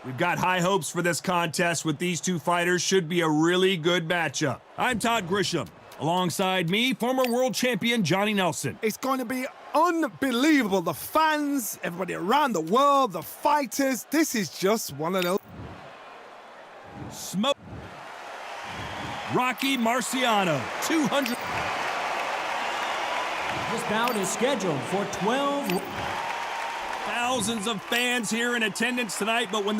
We've got high hopes for this contest with these two fighters. Should be a really good matchup. I'm Todd Grisham. Alongside me, former world champion Johnny Nelson. It's going to be unbelievable. The fans, everybody around the world, the fighters. This is just one of those. Smoke. Rocky Marciano, 200. This bout is scheduled for 12. Thousands of fans here in attendance tonight, but when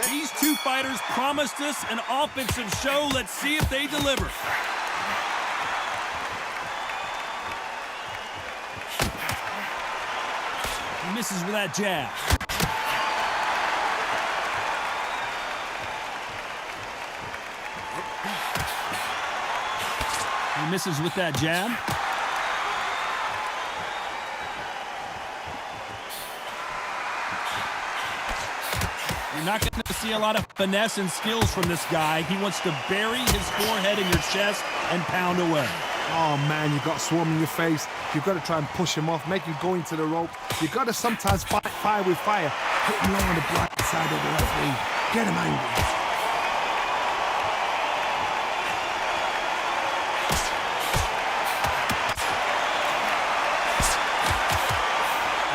these two fighters promised us an offensive show, let's see if they deliver. He misses with that jab. He misses with that jab. You're not going to see a lot of finesse and skills from this guy. He wants to bury his forehead in your chest and pound away. Oh, man, you've got swarm in your face. You've got to try and push him off, make him go into the rope. You've got to sometimes fight fire with fire. Put him on the blind side of the referee. Get him angry.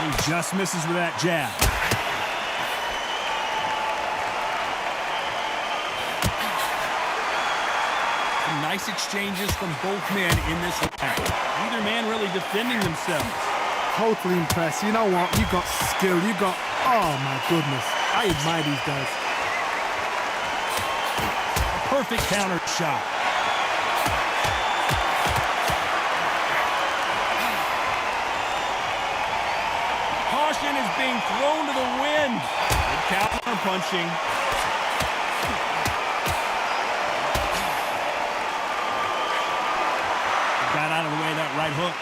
He just misses with that jab. Nice exchanges from both men in this round. Neither man really defending themselves. Totally impressed. You know what? You got skill. You got... Oh, my goodness. I admire these guys. Perfect counter shot. Caution is being thrown to the wind. Good counter punching. Got out of the way of that right hook.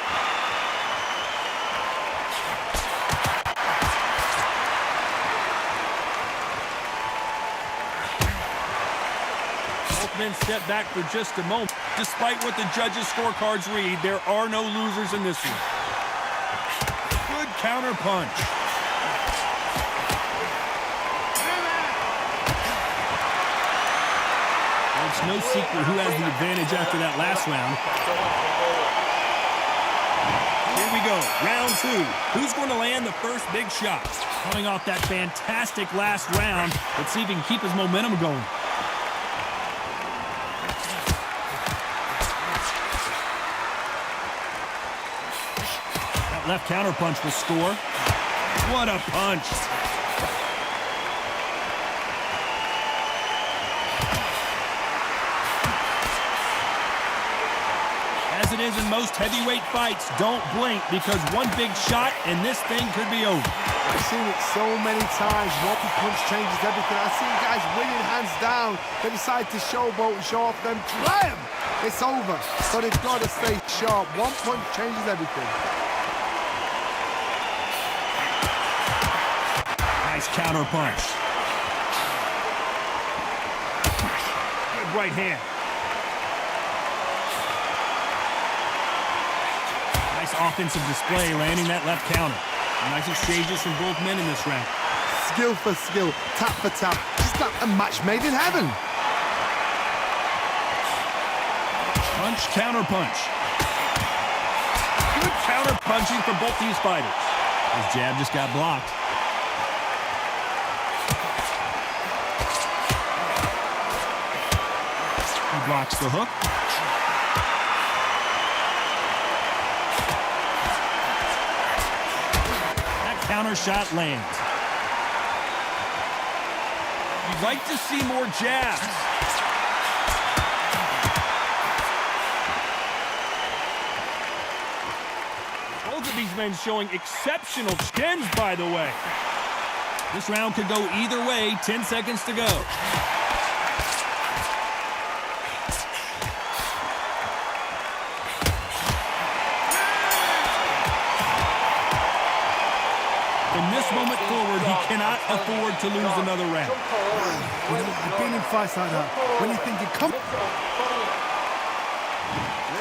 Both men step back for just a moment. Despite what the judges' scorecards read, there are no losers in this one. Good counter punch. It's no secret who has the advantage after that last round. Here we go, round two. Who's going to land the first big shot? Coming off that fantastic last round, let's see if he can keep his momentum going. That left counter punch will score. What a punch. As it is in most heavyweight fights, don't blink because one big shot and this thing could be over. I've seen it so many times. One punch changes everything. I've seen guys winning hands down. They decide to showboat and show off them. Blam! It's over. So they've got to stay sharp. One punch changes everything. Nice counter punch. Good right hand. Nice offensive display, landing that left counter. Nice exchanges from both men in this round. Skill for skill, tap for tap. Just got a match made in heaven. Punch, counter punch. Good counter punching from both these fighters. His jab just got blocked. He blocks the hook. Counter shot lands. You'd like to see more jabs. Both of these men showing exceptional skins, by the way. This round could go either way. 10 seconds to go. From this moment forward, he cannot afford to lose another round. I've been in fights like that. When you think you come...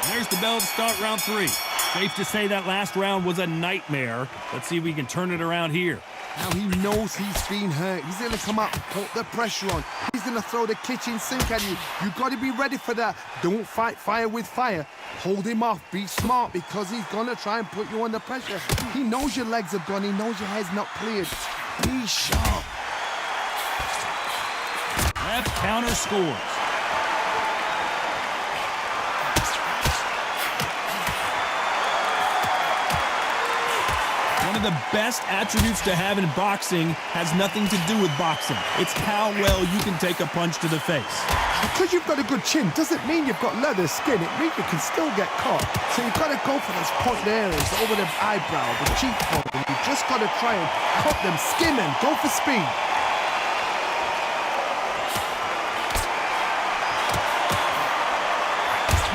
There's the bell to start round three. Safe to say that last round was a nightmare. Let's see if we can turn it around here. Now he knows he's been hurt. He's going to come out and put the pressure on. He's going to throw the kitchen sink at you. You've got to be ready for that. Don't fight fire with fire. Hold him off. Be smart because he's going to try and put you under pressure. He knows your legs are gone. He knows your head's not cleared. Be sharp. Left counter scores. One of the best attributes to have in boxing has nothing to do with boxing. It's how well you can take a punch to the face. Because you've got a good chin doesn't mean you've got leather skin. It means you can still get caught. So you've got to go for those point areas over the eyebrow, the cheekbone. You've just got to try and cut them, skin them, go for speed.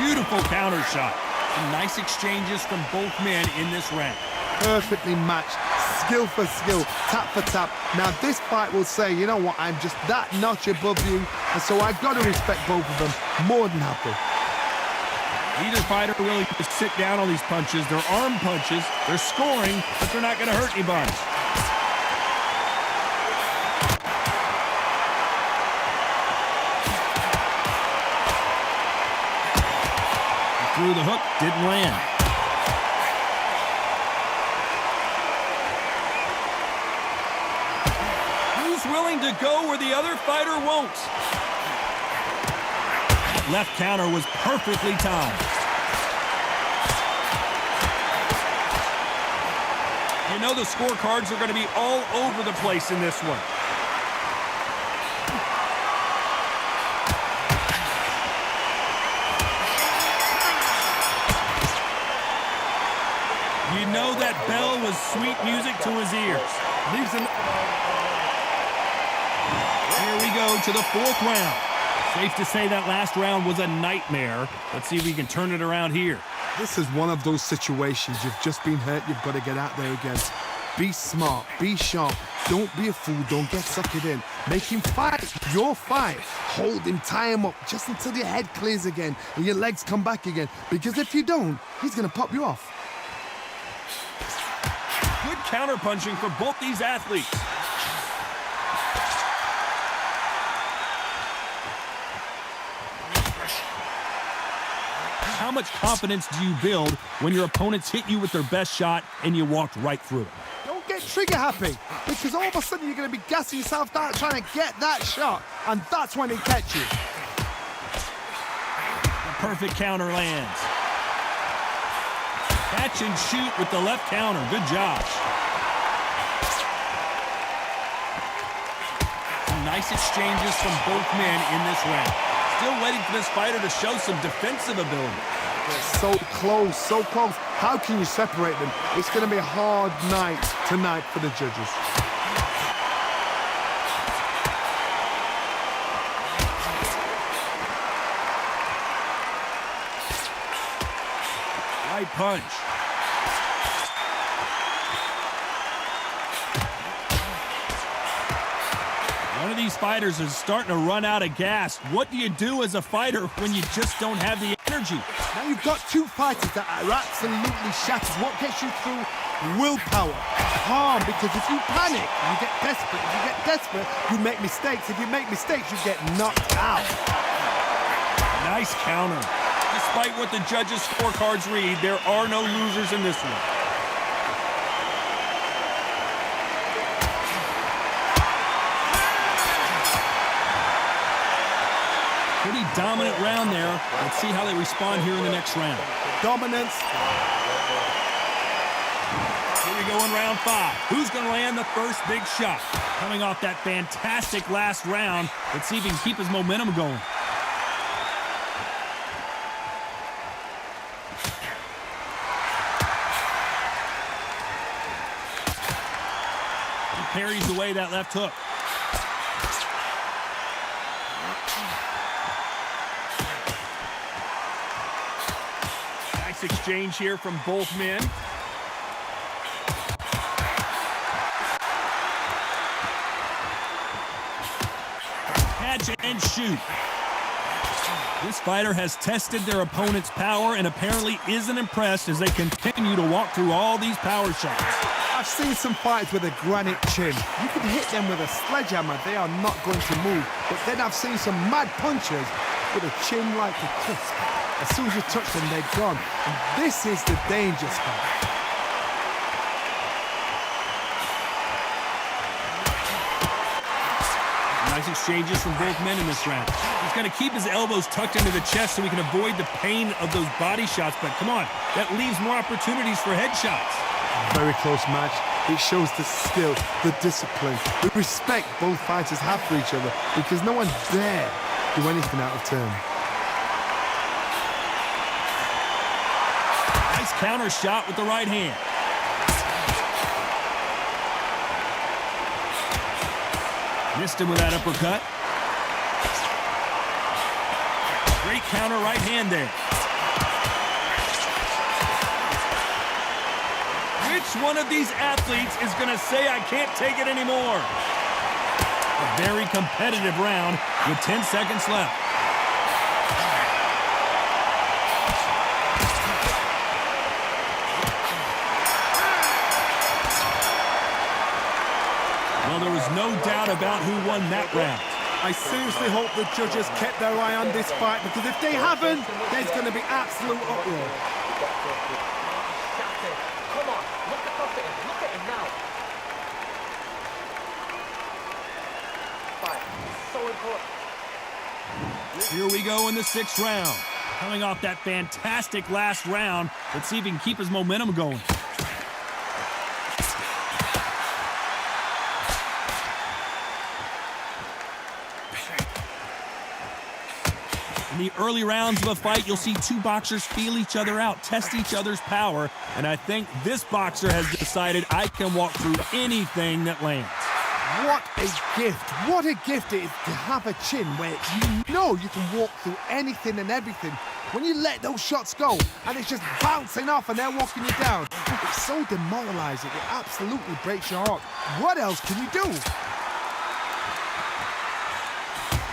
Beautiful counter shot. Some nice exchanges from both men in this round. Perfectly matched, skill for skill, tap for tap. Now this fight will say, you know what, I'm just that notch above you, and so I've got to respect both of them. More than happy. Neither fighter really can sit down on these punches. They're arm punches, they're scoring, but they're not going to hurt anybody. Threw the hook, didn't land. Willing to go where the other fighter won't. Left counter was perfectly timed. You know the scorecards are going to be all over the place in this one. You know that bell was sweet music to his ears. Leaves him. Here we go to the fourth round. Safe to say that last round was a nightmare. Let's see if we can turn it around here. This is one of those situations. You've just been hurt. You've got to get out there again. Be smart. Be sharp. Don't be a fool. Don't get suckered in. Make him fight your fight. Hold him. Tie him up just until your head clears again and your legs come back again. Because if you don't, he's going to pop you off. Good counter-punching for both these athletes. How much confidence do you build when your opponents hit you with their best shot and you walked right through it? Don't get trigger happy, because all of a sudden you're going to be gassing yourself out trying to get that shot, and that's when they catch you. The perfect counter lands. Catch and shoot with the left counter. Good job. Some nice exchanges from both men in this round. Still waiting for this fighter to show some defensive ability. They're so close, so close. How can you separate them? It's going to be a hard night tonight for the judges. Right punch. One of these fighters is starting to run out of gas. What do you do as a fighter when you just don't have the energy? Now you've got two fighters that are absolutely shattered. What gets you through? Willpower. Calm, because if you panic, you get desperate. If you get desperate, you make mistakes. If you make mistakes, you get knocked out. Nice counter. Despite what the judges' scorecards read, there are no losers in this one. Pretty dominant round there. Let's see how they respond here in the next round. Dominance. Here we go in round 5. Who's going to land the first big shot? Coming off that fantastic last round, let's see if he can keep his momentum going. He parries away that left hook. Exchange here from both men. Catch and shoot. This fighter has tested their opponent's power and apparently isn't impressed as they continue to walk through all these power shots. I've seen some fights with a granite chin. You can hit them with a sledgehammer, they are not going to move. But then I've seen some mad punchers with a chin like a crisp. As soon as you touch them, they're gone. And this is the danger spot. Nice exchanges from both men in this round. He's going to keep his elbows tucked into the chest so he can avoid the pain of those body shots. But come on, that leaves more opportunities for headshots. Very close match. It shows the skill, the discipline, the respect both fighters have for each other, because no one dare do anything out of turn. Nice counter shot with the right hand. Missed him with that uppercut. Great counter right hand there. Which one of these athletes is going to say, I can't take it anymore? A very competitive round with 10 seconds left. Well, there was no doubt about who won that round. I seriously hope the judges kept their eye on this fight, because if they haven't, there's going to be absolute uproar. Here we go in the 6th round. Coming off that fantastic last round, let's see if he can keep his momentum going. In the early rounds of a fight, you'll see two boxers feel each other out, test each other's power, and I think this boxer has decided I can walk through anything that lands. What a gift. What a gift it is to have a chin where you know you can walk through anything and everything. When you let those shots go and it's just bouncing off and they're walking you down, it's so demoralizing. It absolutely breaks your heart. What else can you do?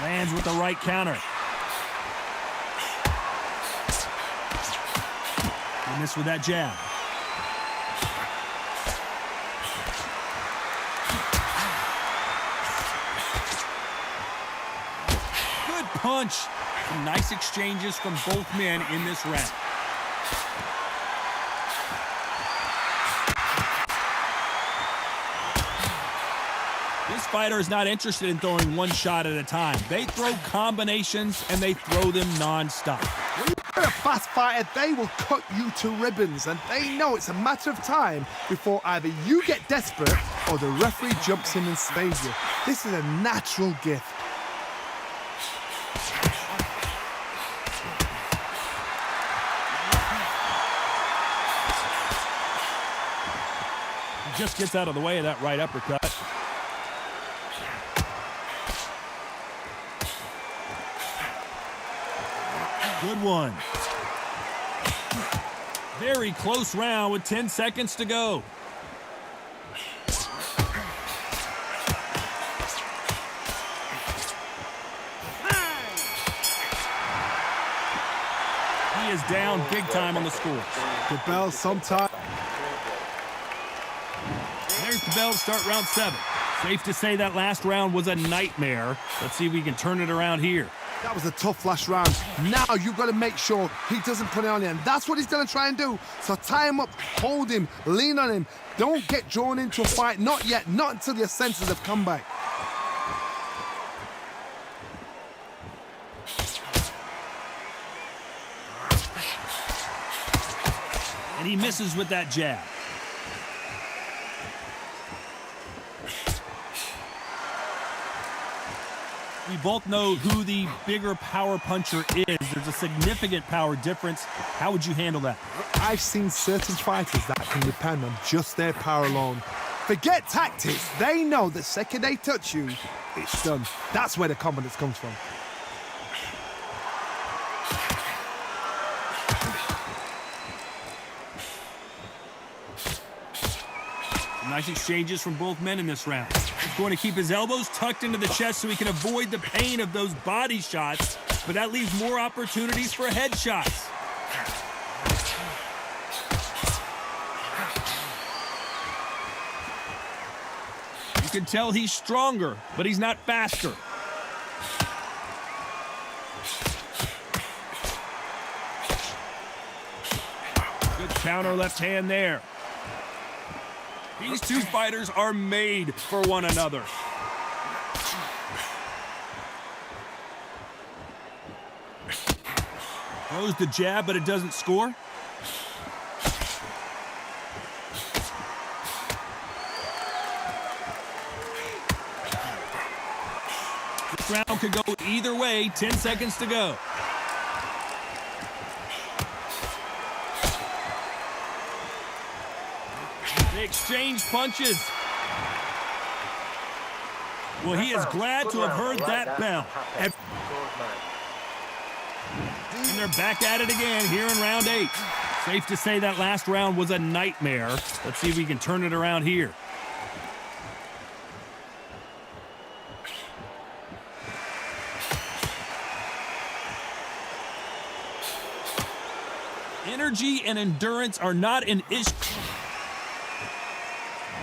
Lands with the right counter. He missed with that jab. Punch. Some nice exchanges from both men in this round. This fighter is not interested in throwing one shot at a time. They throw combinations and they throw them non-stop. When you're a fast fighter, they will cut you to ribbons, and they know it's a matter of time before either you get desperate or the referee jumps in and saves you. This is a natural gift. Just gets out of the way of that right uppercut. Good one. Very close round with 10 seconds to go. He is down big time on the score. The bell sometime. There's the bell to start round 7. Safe to say that last round was a nightmare. Let's see if we can turn it around here. That was a tough last round. Now you've got to make sure he doesn't put it on you, and that's what he's going to try and do. So tie him up, hold him, lean on him. Don't get drawn into a fight. Not yet. Not until your senses have come back. And he misses with that jab. We both know who the bigger power puncher is. There's a significant power difference. How would you handle that? I've seen certain fighters that can depend on just their power alone. Forget tactics. They know the second they touch you, it's done. That's where the confidence comes from. Nice exchanges from both men in this round. He's going to keep his elbows tucked into the chest so he can avoid the pain of those body shots, but that leaves more opportunities for headshots. can tell he's stronger, but he's not faster. Good counter left hand there. These two fighters are made for one another. Throws the jab, but it doesn't score. This round could go either way. 10 seconds to go. They exchange punches. Well, he is glad to have heard that bell. And they're back at it again here in round 8. Safe to say that last round was a nightmare. Let's see if we can turn it around here. Energy and endurance are not an issue.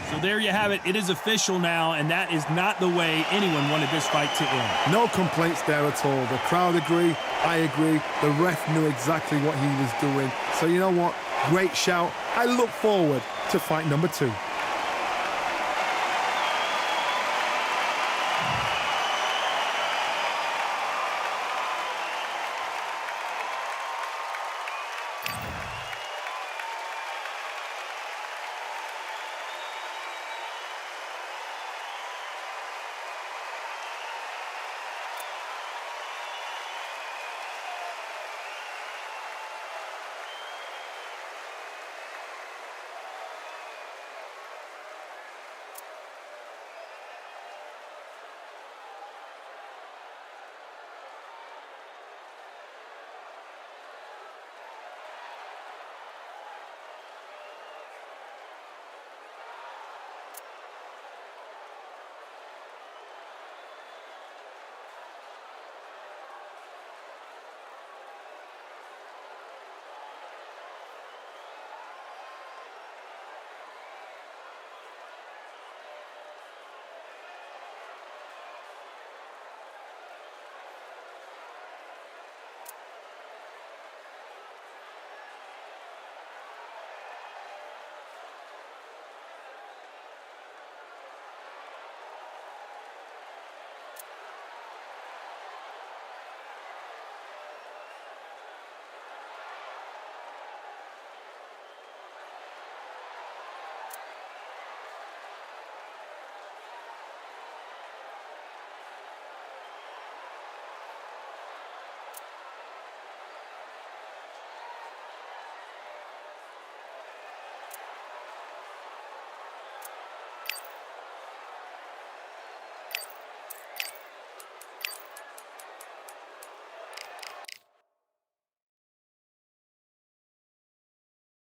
So there you have it. It is official now, and that is not the way anyone wanted this fight to end. No complaints there at all. The crowd agree. I agree. The ref knew exactly what he was doing. So you know what? Great shout. I look forward to fight number 2.